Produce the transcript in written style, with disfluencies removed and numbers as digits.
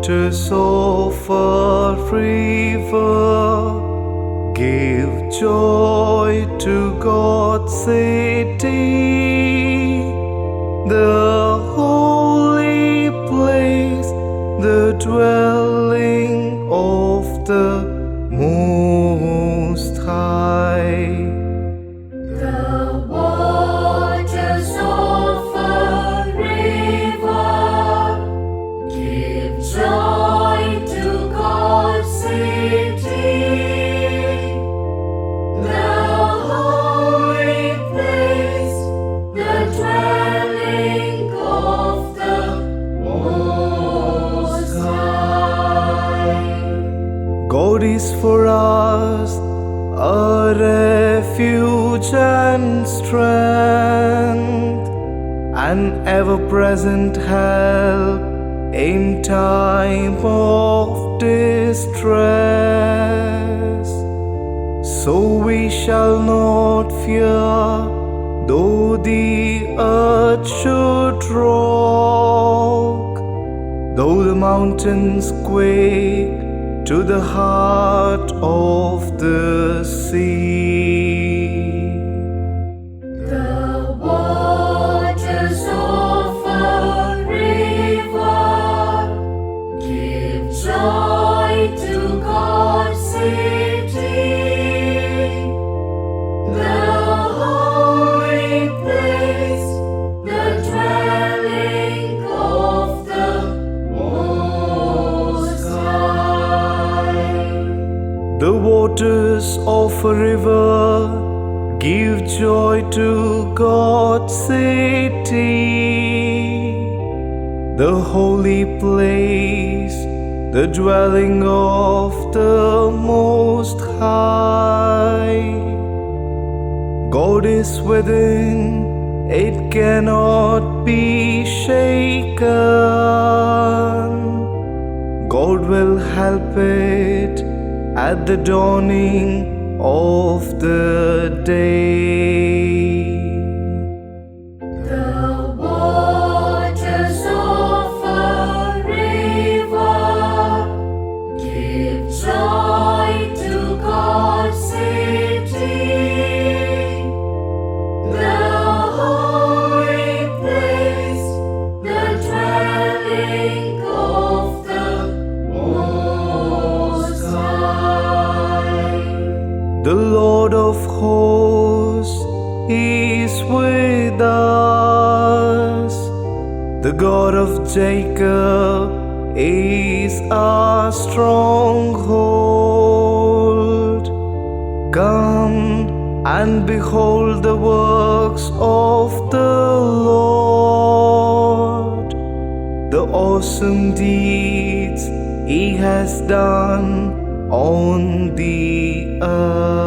waters of a river give joy to God's city, the holy place, the dwelling of the Most High. The waters of a river give joy to God's city, the holy place, the dwelling of the Most High. God is for us a refuge and strength, an ever-present help in time of distress. So we shall not fear, though the earth should rock, though the mountains quake to the heart of the sea. The waters of a river give joy to God's city, the holy place, the dwelling of the Most High. The waters of a river give joy to God's city, the holy place, the dwelling of the Most High. God is within, it cannot be shaken. God will help it at the dawning of the day. The waters of a river give joy to God's city, the holy place, the dwelling of the Most High. The Lord of hosts is with us. The God of Jacob is our stronghold. Come and behold the works of the Lord, the awesome deeds He has done on the earth.